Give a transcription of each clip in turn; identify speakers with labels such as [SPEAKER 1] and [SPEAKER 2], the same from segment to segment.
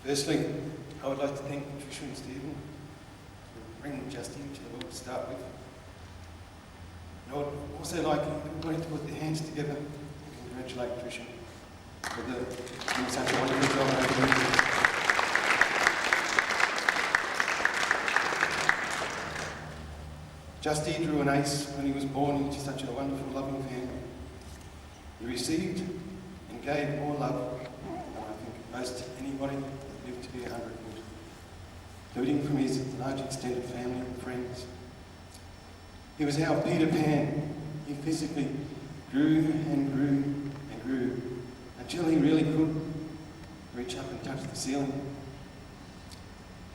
[SPEAKER 1] Firstly, I would like to thank Tricia and Stephen for bringing Justin to the world to start with. And I would also like everybody to put their hands together and congratulate Tricia for doing such a wonderful job over there. Justy drew an ace when he was born into such a wonderful, loving family. He received and gave more love than I think most anybody that lived to be 100 would, including from his large extended family and friends. He was our Peter Pan. He physically grew and grew and grew until he really could reach up and touch the ceiling.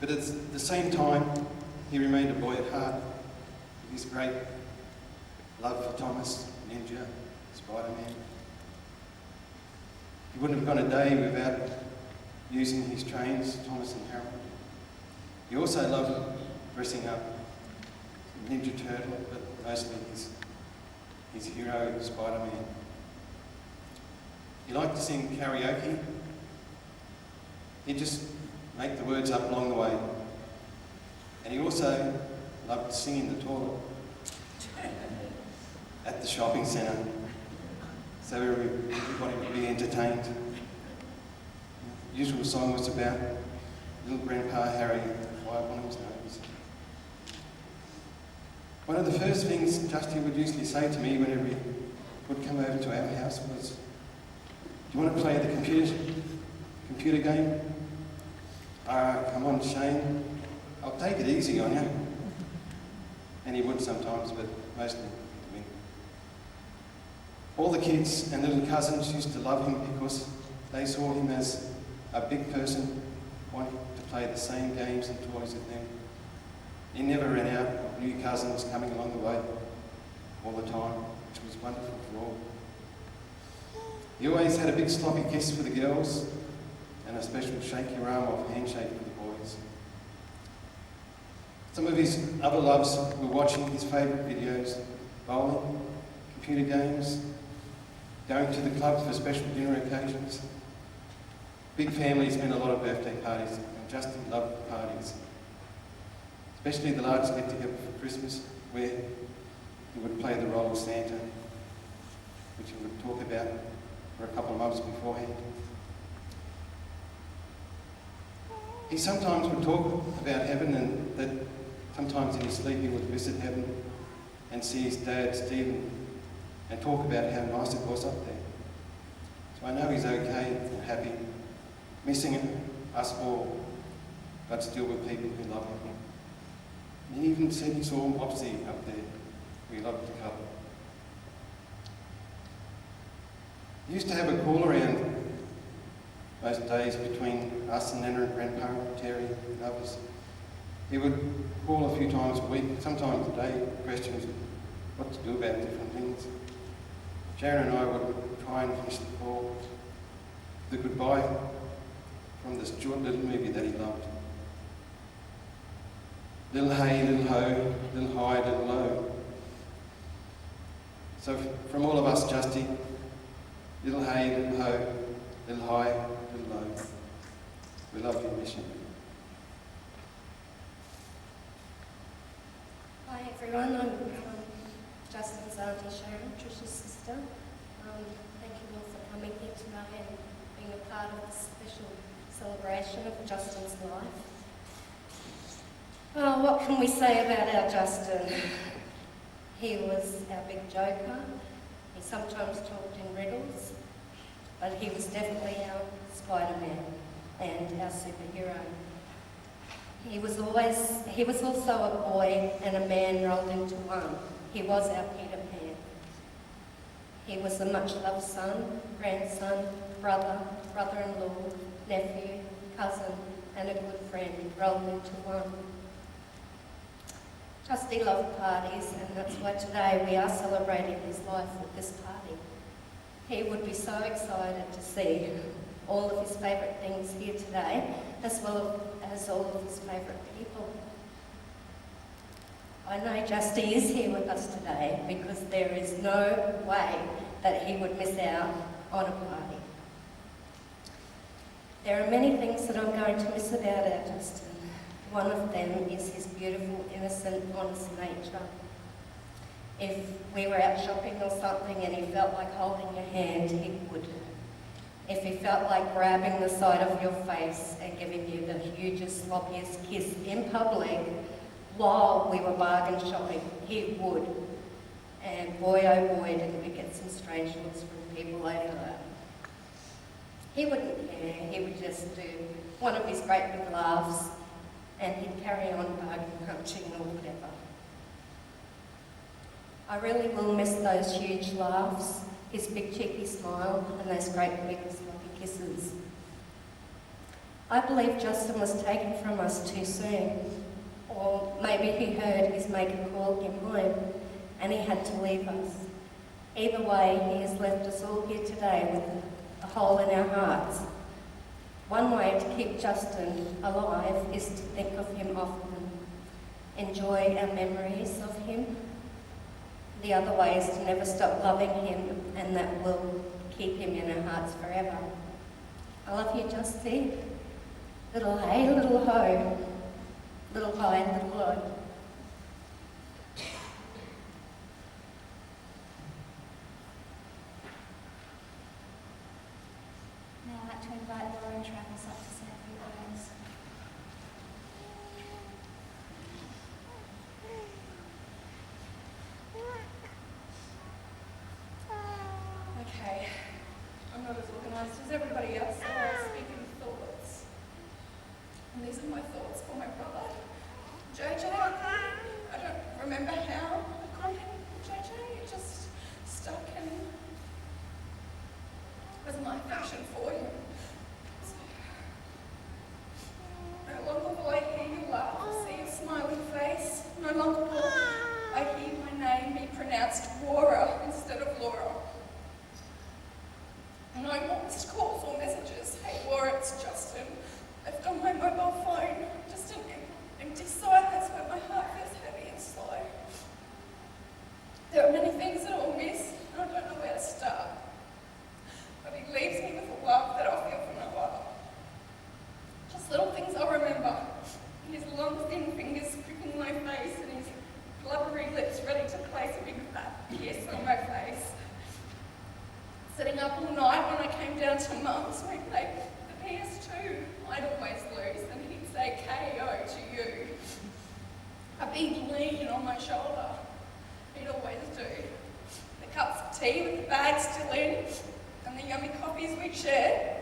[SPEAKER 1] But at the same time, he remained a boy at heart. His great love for Thomas, Ninja, Spider-Man. He wouldn't have gone a day without using his trains, Thomas and Harold. He also loved dressing up Ninja Turtle, but mostly his hero, Spider-Man. He liked to sing karaoke. He'd just make the words up along the way. And he also loved to sing in the toilet at the shopping centre, so everybody would be entertained. The usual song was about little Grandpa Harry and the fire on his nose. One of the first things Justy would usually say to me whenever he would come over to our house was, "Do you want to play the computer game?" Come on, Shane, I'll take it easy on you. And he would sometimes, but mostly he'd win. All the kids and little cousins used to love him because they saw him as a big person wanting to play the same games and toys as them. He never ran out of new cousins coming along the way all the time, which was wonderful for all. He always had a big sloppy kiss for the girls and a special shake your arm off handshake for the boys. Some of his other loves were watching his favourite videos, bowling, computer games, going to the club for special dinner occasions. Big families meant a lot of birthday parties, and Justin loved parties, especially the large get-together for Christmas, where he would play the role of Santa, which he would talk about for a couple of months beforehand. He sometimes would talk about heaven and that sometimes in his sleep he would visit heaven and see his dad, Stephen, and talk about how nice it was up there. So I know he's okay and happy, missing us all, but still with people who love him. And he even said he saw Mopsy up there, who he loved to cuddle. He used to have a call around most days between us and Nana and Grandpa, Terry and others. He would call a few times a week, sometimes a day, questions of what to do about different things. Sharon and I would try and finish the call with a goodbye from this short little movie that he loved. Little hey, little ho, little high, little low. So from all of us, Justy, little hey, little ho, little high, little low. We love you, miss you.
[SPEAKER 2] Hi everyone, I'm Justin's auntie Sharon, Tricia's sister. Thank you all for coming here today and being a part of this special celebration of Justin's life. What can we say about our Justin? He was our big joker. He sometimes talked in riddles, but he was definitely our Spider-Man and our superhero. He was also a boy and a man rolled into one. He was our Peter Pan. He was a much-loved son, grandson, brother, brother-in-law, nephew, cousin, and a good friend rolled into one. Justy loved parties, and that's why today we are celebrating his life with this party. He would be so excited to see all of his favourite things here today, as well as all of his favourite people. I know Justy is here with us today because there is no way that he would miss out on a party. There are many things that I'm going to miss about our Justin. One of them is his beautiful, innocent, honest nature. If we were out shopping or something and he felt like holding your hand, he would. If he felt like grabbing the side of your face and giving you the hugest, sloppiest kiss in public while we were bargain shopping, he would. And boy, oh boy, didn't we get some strange looks from people over that. He wouldn't care, he would just do one of his great big laughs and he'd carry on bargain hunting or whatever. I really will miss those huge laughs, his big cheeky smile and those great big sloppy kisses. I believe Justin was taken from us too soon, or maybe he heard his maker call him home and he had to leave us. Either way, he has left us all here today with a hole in our hearts. One way to keep Justin alive is to think of him often, enjoy our memories of him. The other way is to never stop loving him, and that will keep him in our hearts forever. I love you, Justy. Little hey, little ho. Little hi, little low.
[SPEAKER 3] Now I'd like to invite Laura and Travis up to say a few words.
[SPEAKER 4] Okay, I'm not as organised as everybody else, so I'll speak in thoughts. And these are my thoughts for my brother, JJ. I don't remember how I got him, JJ. It just stuck and was my affection for you. No longer will I hear you laugh or see your smiling face. No longer will I hear my name be pronounced Laura instead of Laura. No more missed calls or messages. Hey Laura, it's Justin. Left on my mobile phone. Just an empty silence where my heart feels heavy and slow. There are many things that I'll miss, and I don't know where to start. But he leaves me with a love that I feel for no other. Just little things I'll remember. His long thin fingers gripping my face and his blubbery lips ready to place a big fat kiss on my face. Sitting up all night when I came down to Mum's, we played the PS2. I'd always lose and he'd say KO to you. A big lean on my shoulder. He'd always do. The cups of tea with the bag still in and the yummy coffees we'd shared.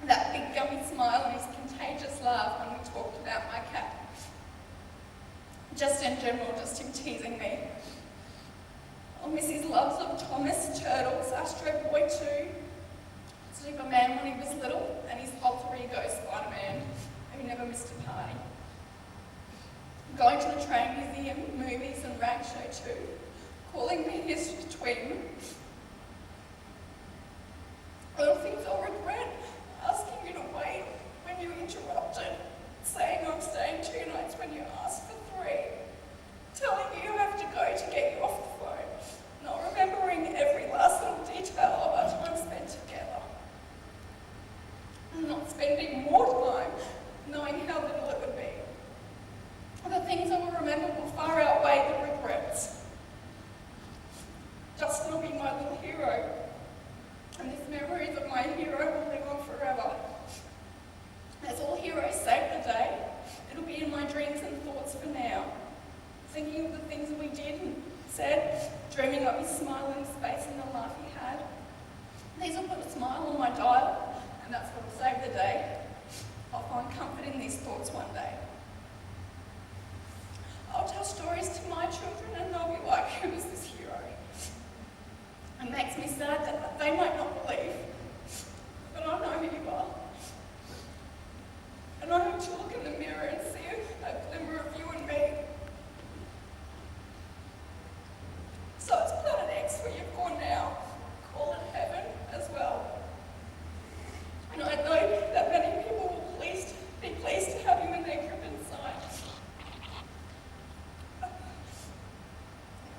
[SPEAKER 4] That big gummy smile and his contagious laugh when we talked about my cat. Just in general, just him teasing me. I'll miss his loves of Thomas, Turtles, Astro Boy 2, Superman when he was little, and his alter ego Spider-Man, who never missed a party. Going to the train museum, movies and rag show too, calling me his twin. Little things I'll regret, asking you to wait when you interrupted, saying I'm staying 2 nights when you asked for 3, telling you you have to go to get you off the phone, not remembering every last little detail of our time spent together. And not spending more time knowing how little it would be. The things I will remember will far outweigh the regrets. Justin will be my little hero, and these memories of my hero will live on forever. As all heroes save the day, it'll be in my dreams and thoughts for now. Thinking of the things that we did and said, dreaming of his smile and his face and the laugh he had. These will put a smile on my dial, and that's what will save the day. I'll find comfort in these thoughts one day. I'll tell stories to my children and they'll be like, who is this hero? It makes me sad that they might not believe, but I know who you are. And I hope to look in the mirror and see a glimmer of you and me. So it's Planet X where you've gone now. Call it heaven as well. And I know that many people will be pleased to have you in their grip inside.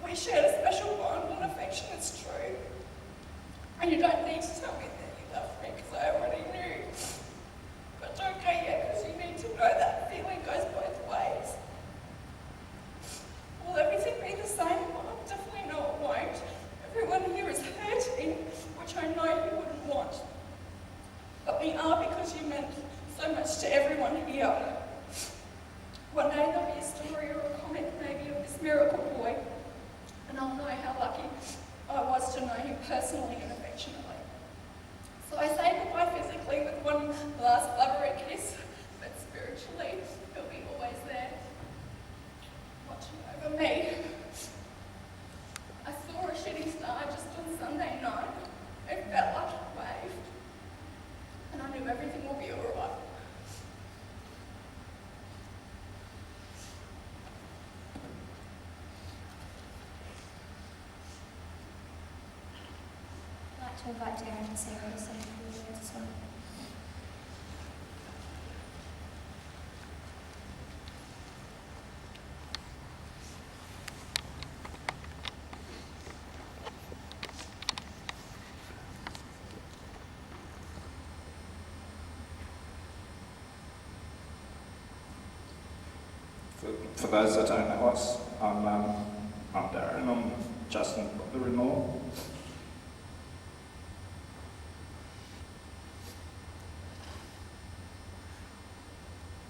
[SPEAKER 4] We shared a special bond and affection, it's true. And you don't need to tell me that you love me because I already knew. to everyone here. One day there'll be a story or a comic maybe of this miracle boy, and I'll know how lucky I was to know him personally and affectionately. So I say goodbye physically with one last blubbery kiss, but spiritually he'll be always there, watching over me. I saw a shooting star just on Sunday night. It felt like it waved, and I knew everything will be all right.
[SPEAKER 3] I'd like to invite Darren and Sarah to say a few words as well.
[SPEAKER 5] For those that don't know us, I'm Darren. I'm Justin's brother-in-law.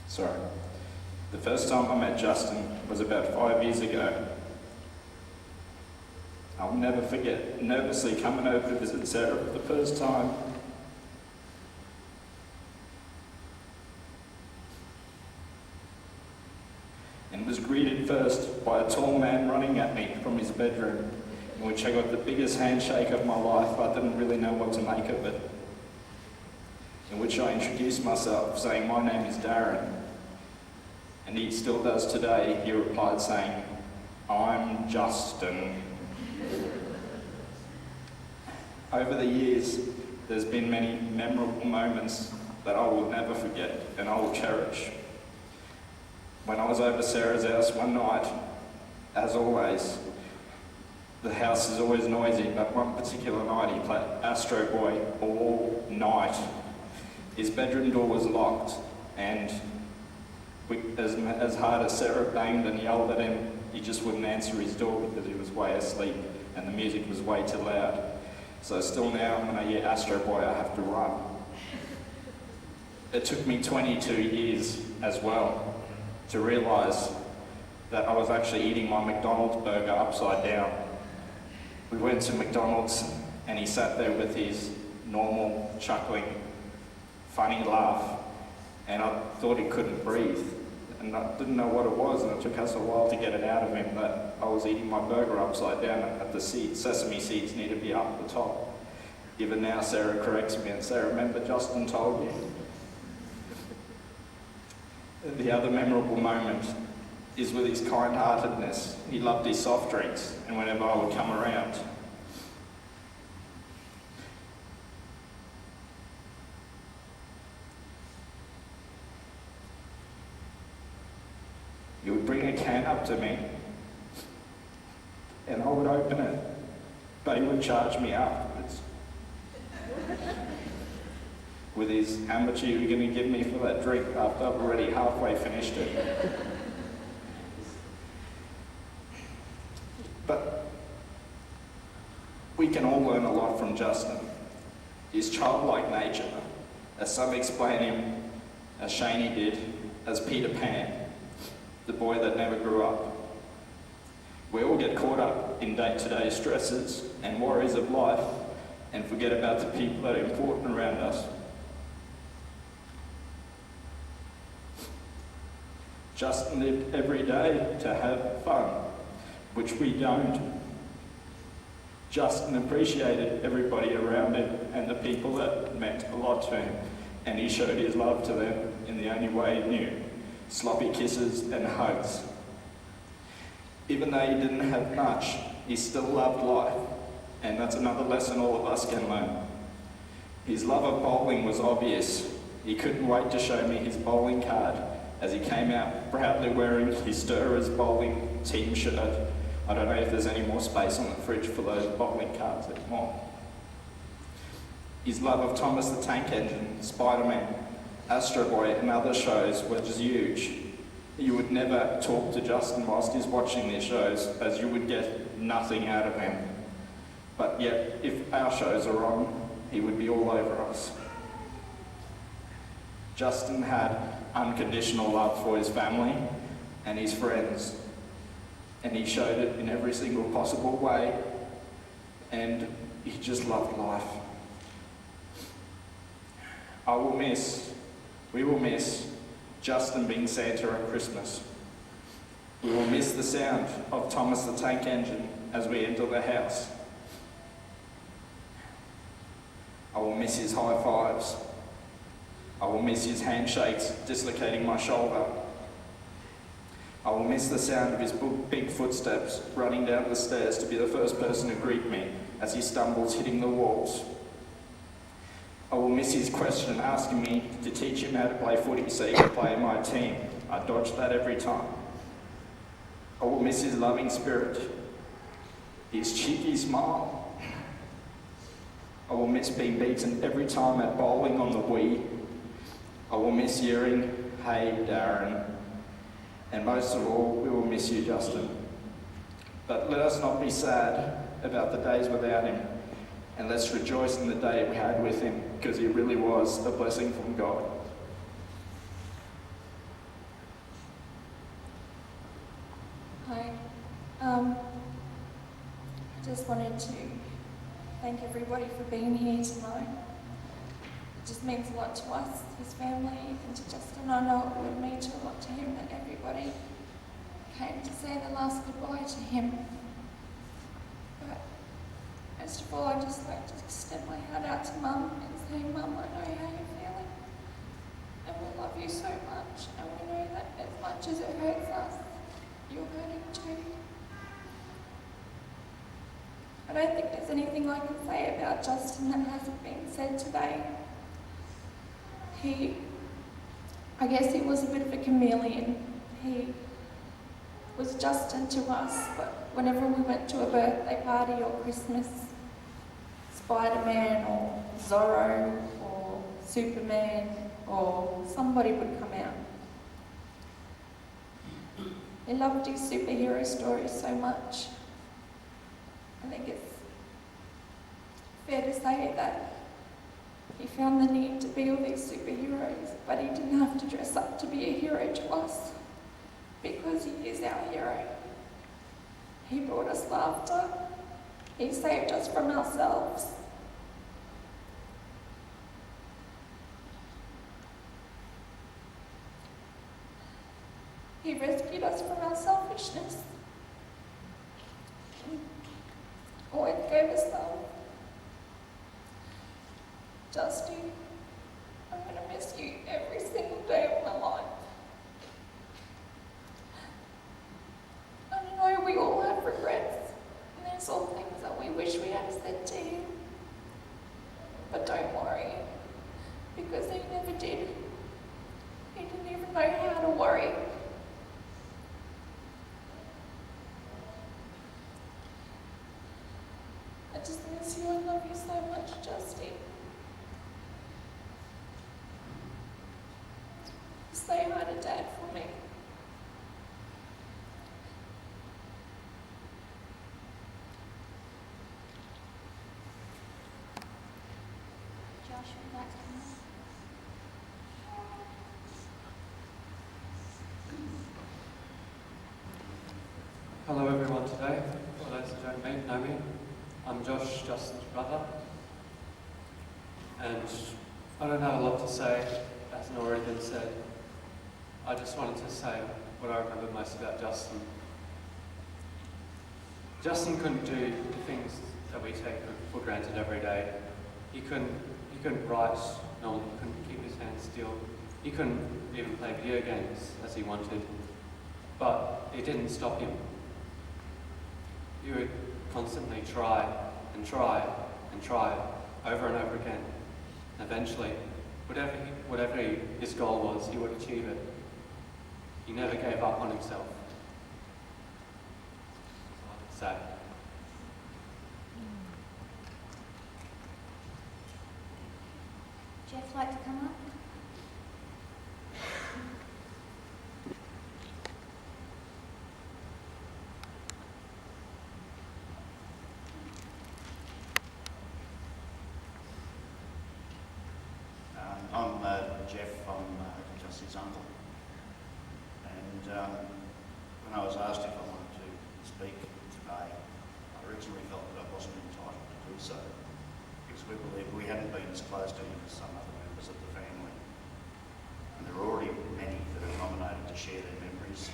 [SPEAKER 5] Sorry. The first time I met Justin was about 5 years ago. I'll never forget nervously coming over to visit Sarah for the first time. And was greeted first by a tall man running at me from his bedroom, in which I got the biggest handshake of my life. I didn't really know what to make of it. In which I introduced myself, saying, "My name is Darren." And he still does today. He replied saying, "I'm Justin." Over the years, there's been many memorable moments that I will never forget and I will cherish. When I was over Sarah's house one night, as always, the house is always noisy, but one particular night he played Astro Boy all night. His bedroom door was locked, and as hard as Sarah banged and yelled at him, he just wouldn't answer his door because he was way asleep and the music was way too loud. So still now, when I hear Astro Boy, I have to run. It took me 22 years as well to realise that I was actually eating my McDonald's burger upside down. We went to McDonald's and he sat there with his normal, chuckling, funny laugh, and I thought he couldn't breathe. And I didn't know what it was, and it took us a while to get it out of him that I was eating my burger upside down at the seeds. Sesame seeds need to be up the top. Even now, Sarah corrects me and says, "Remember Justin told you?" The other memorable moment is with his kind-heartedness. He loved his soft drinks, and whenever I would come around, he would bring a can up to me, and I would open it, but he would charge me afterwards with his "how much are you going to give me for that drink" after I've already halfway finished it. But we can all learn a lot from Justin. His childlike nature, as some explain him, as Shaney did, as Peter Pan, the boy that never grew up. We all get caught up in day-to-day stresses and worries of life and forget about the people that are important around us. Justin lived every day to have fun, which we don't. Justin appreciated everybody around him and the people that meant a lot to him, and he showed his love to them in the only way he knew: sloppy kisses and hugs. Even though he didn't have much, he still loved life, and that's another lesson all of us can learn. His love of bowling was obvious. He couldn't wait to show me his bowling card as he came out proudly wearing his Stirrers bowling team shirt. I don't know if there's any more space on the fridge for those bowling cards anymore. His love of Thomas the Tank Engine, Spider-Man, Astro Boy and other shows was huge. You would never talk to Justin whilst he's watching these shows, as you would get nothing out of him. But yet, if our shows are on, he would be all over us. Justin had unconditional love for his family and his friends, and he showed it in every single possible way, and he just loved life. We will miss Justin being Santa at Christmas. We will miss the sound of Thomas the Tank Engine as we enter the house. I will miss his high fives. I will miss his handshakes dislocating my shoulder. I will miss the sound of his big footsteps running down the stairs to be the first person to greet me as he stumbles hitting the walls. I will miss his question asking me to teach him how to play footy so he can play in my team. I dodged that every time. I will miss his loving spirit, his cheeky smile. I will miss being beaten every time at bowling on the Wii. I will miss hearing, "Hey, Darren." And most of all, we will miss you, Justin. But let us not be sad about the days without him, and let's rejoice in the day we had with him, because he really was a blessing from God.
[SPEAKER 4] Hi. I just wanted to thank everybody for being here tonight. It just means a lot to us, his family, and to Justin. I know it would mean a lot to him that everybody came to say the last goodbye to him. But most of all, I'd just like to extend my heart out to Mum and say, "Mum, I know how you're feeling, and we love you so much, and we know that as much as it hurts us, you're hurting too." I don't think there's anything I can say about Justin that hasn't been said today. I guess he was a bit of a chameleon. He was Justin to us, but whenever we went to a birthday party or Christmas, Spider-Man or Zorro or Superman or somebody would come out. He loved his superhero stories so much. I think it's fair to say that he found the need to be all these superheroes, but he didn't have to dress up to be a hero to us, because he is our hero. He brought us laughter. He saved us from ourselves. He rescued us from our selfishness. Always gave us love. Justy, I'm going to miss you every single day of my life. I know we all have regrets, and there's all things that we wish we had said to him. But don't worry, because he never did. He didn't even know how to worry. I just miss you and love you so much, Justy. Say hi to Dad for me.
[SPEAKER 3] Josh, would you like to come on?
[SPEAKER 6] Hello everyone today. For those who don't know me, I'm Josh, Justin's brother. And I don't have a lot to say, hasn't already been said. I just wanted to say what I remember most about Justin. Justin couldn't do the things that we take for granted every day. He couldn't write, no, he couldn't keep his hands still. He couldn't even play video games as he wanted. But it didn't stop him. He would constantly try and try and try over and over again. Eventually, whatever his goal was, he would achieve it. He never gave up on himself. That's all I can say.
[SPEAKER 3] Jeff, like to come up?
[SPEAKER 7] I'm Jeff. I'm his uncle. And when I was asked if I wanted to speak today, I originally felt that I wasn't entitled to do so, because we believed we hadn't been as close to him as some other members of the family. And there are already many that are nominated to share their memories,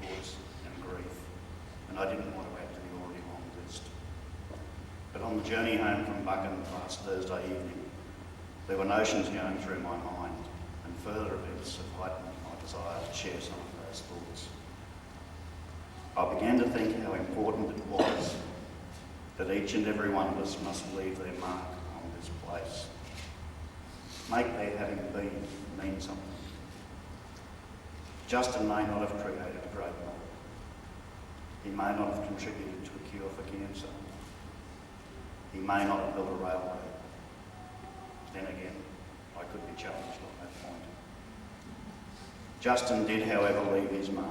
[SPEAKER 7] thoughts and grief, and I didn't want to add to the already long list. But on the journey home from Buchan last Thursday evening, there were notions going through my mind, and further events have heightened my desire to share some of those thoughts. I began to think how important it was that each and every one of us must leave their mark on this place. Make their having been mean something. Justin may not have created a great novel. He may not have contributed to a cure for cancer. He may not have built a railway. Then again, I could be challenged on that point. Justin did, however, leave his mark.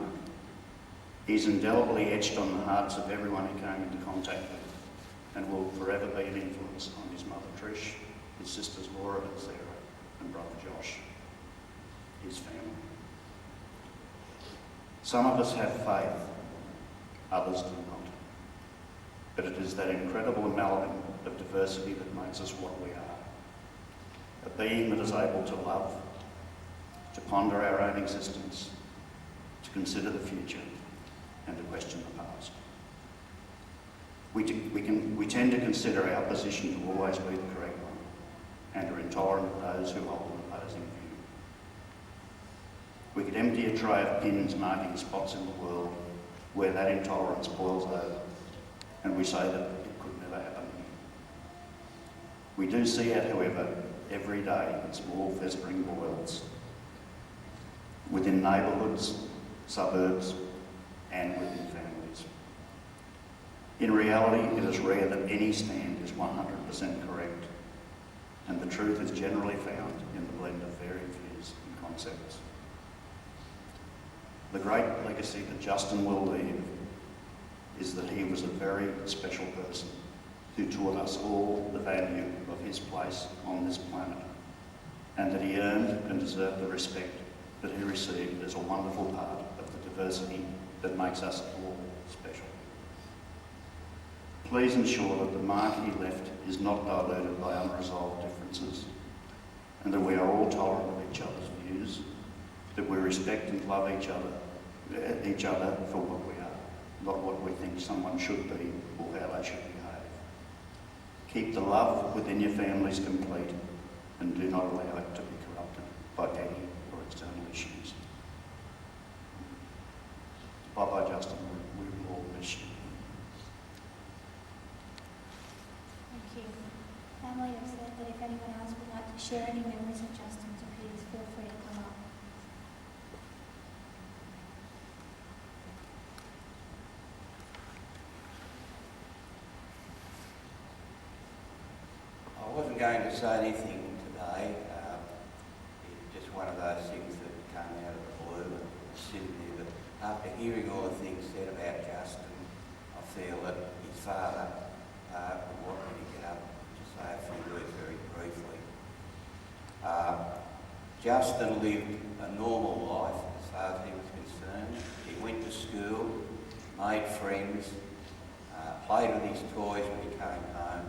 [SPEAKER 7] He's indelibly etched on the hearts of everyone he came into contact with, and will forever be an influence on his mother Trish, his sisters Laura and Sarah, and brother Josh, his family. Some of us have faith, others do not. But it is that incredible amalgam of diversity that makes us what we are. A being that is able to love, to ponder our own existence, to consider the future, and to question the past. We tend to consider our position to always be the correct one, and are intolerant of those who hold an opposing view. We could empty a tray of pins marking spots in the world where that intolerance boils over, and we say that it could never happen here. We do see it, however, every day in small festering boils, within neighbourhoods, suburbs, and within families. In reality, it is rare that any stand is 100% correct, and the truth is generally found in the blend of varying views and concepts. The great legacy that Justin will leave is that he was a very special person who taught us all the value of his place on this planet, and that he earned and deserved the respect that he received as a wonderful part of the diversity that makes us all special. Please ensure that the mark he left is not diluted by unresolved differences, and that we are all tolerant of each other's views, that we respect and love each other for what we are, not what we think someone should be or how they should behave. Keep the love within your families complete, and do not allow it to be corrupted by petty or external issues. Bye-bye, Justin. We will all miss you.
[SPEAKER 3] Thank you. Family have said that if anyone else would like to share any memories of Justin, to please feel free to come up.
[SPEAKER 8] I wasn't going to say anything today. It's just one of those things that came out of the blue and sitting there. But after hearing all the things said about Justin, I feel that his father would want me to get up to say a few words very briefly. Justin lived a normal life as far as he was concerned. He went to school, made friends, played with his toys when he came home,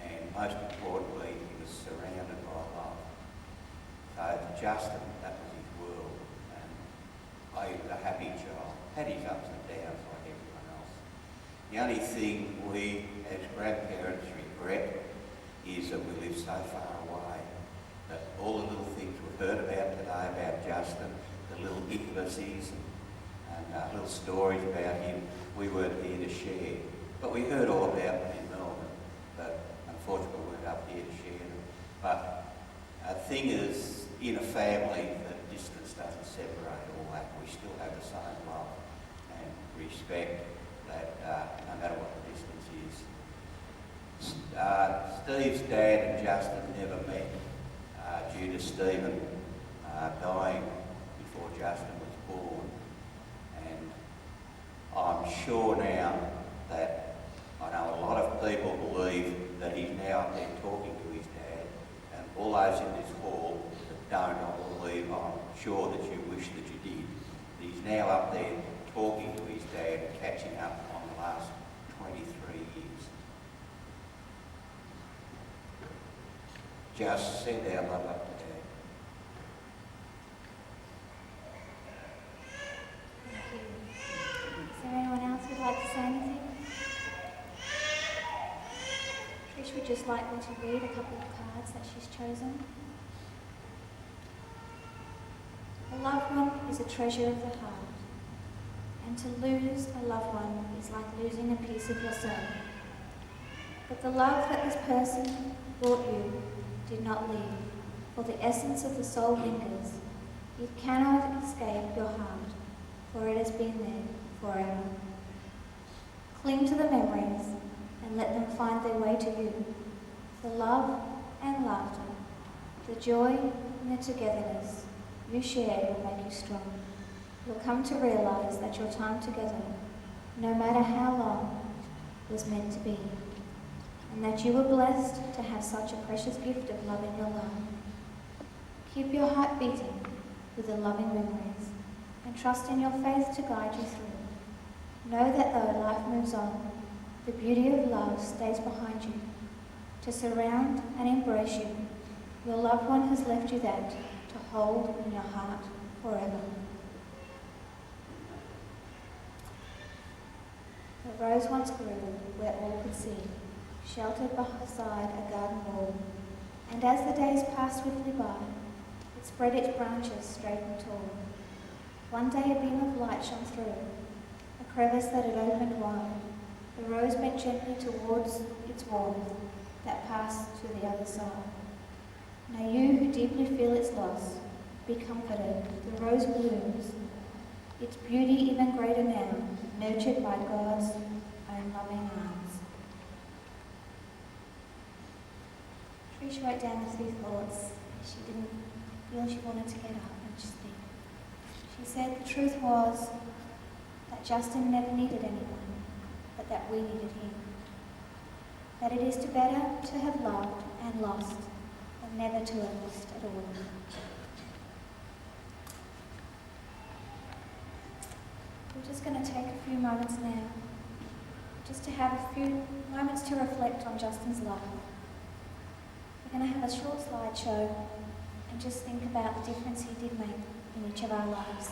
[SPEAKER 8] and most importantly, he was surrounded by love. So to Justin, that was his world, and he was a happy child, had his ups and downs like everyone else. The only thing we as grandparents regret is that we live so far away, that all the little things we've heard about today about Justin, the little intimacies and little stories about him, we weren't here to share. But we heard all about them in Melbourne, but unfortunately we weren't up here to share them. But the thing is, in a family, the distance doesn't separate all that. We still have the same love and respect that no matter what the distance is. Steve's dad and Justin never met due to Stephen dying before Justin was born. And I'm sure now that I know a lot of people believe that he's now up there talking to his dad, and all those in this hall that don't, I believe, I'm sure that you wish that you did. He's now up there talking to his dad and catching up on the last 23 years. Just send our love up to Dad.
[SPEAKER 3] Thank you. Is there anyone else who'd like to say anything? Trish would just like me to read a couple of cards that she's chosen. A loved one is a treasure of the heart, and to lose a loved one is like losing a piece of yourself. But the love that this person brought you did not leave, for the essence of the soul lingers. It cannot escape your heart, for it has been there forever. Cling to the memories and let them find their way to you. The love and laughter, the joy and the togetherness you shared will make you strong. You'll come to realize that your time together, no matter how long, was meant to be, and that you were blessed to have such a precious gift of love in your life. Keep your heart beating with the loving memories, and trust in your faith to guide you through. Know that though life moves on, the beauty of love stays behind you, to surround and embrace you. Your loved one has left you that to hold in your heart forever. The rose once grew where all could see, sheltered beside a garden wall, and as the days passed swiftly by, it spread its branches straight and tall. One day a beam of light shone through, a crevice that had opened wide. The rose bent gently towards its warmth that passed to the other side. Now you who deeply feel its loss, be comforted. The rose blooms, its beauty even greater now, nurtured by God's own loving arms. Trish wrote down a few thoughts. She didn't feel she wanted to get up and speak. She said the truth was that Justin never needed anyone, but that we needed him. That it is better to have loved and lost than never to have lost at all. We're just going to take a few moments now, just to have a few moments to reflect on Justin's life. We're going to have a short slideshow and just think about the difference he did make in each of our lives.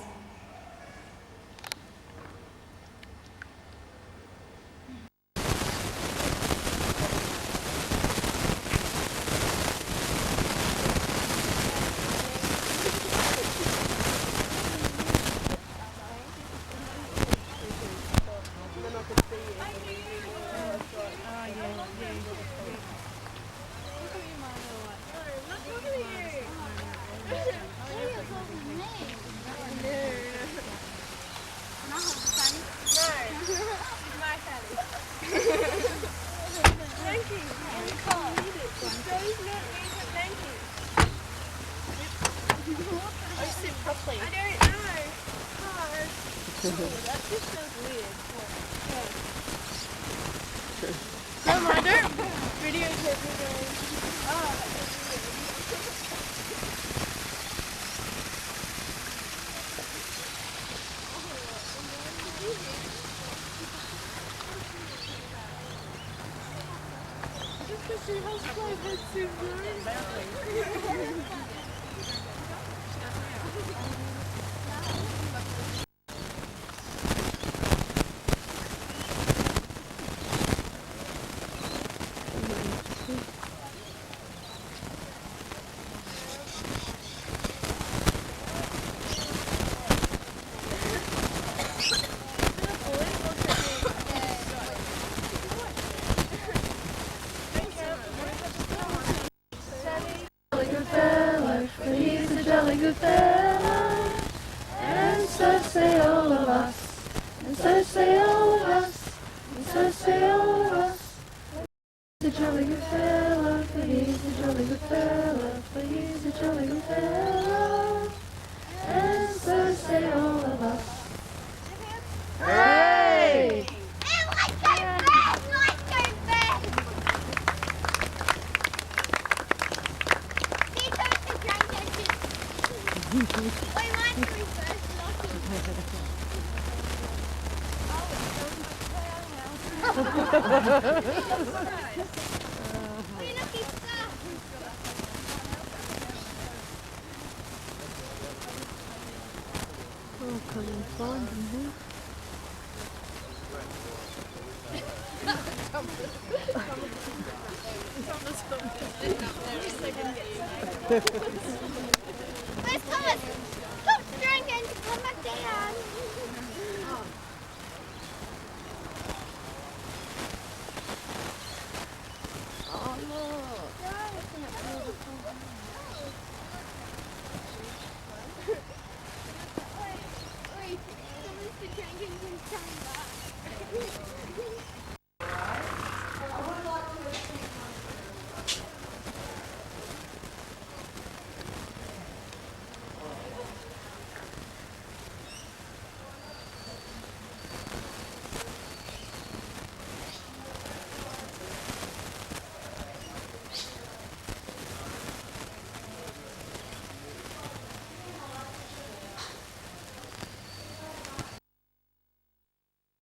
[SPEAKER 9] might be first, We're lucky stuff.
[SPEAKER 10] Oh, come and find him.
[SPEAKER 9] Where's Thomas? Stop drinking to come back down.
[SPEAKER 10] Oh, look.
[SPEAKER 9] Wait, Thomas been drinking since coming back.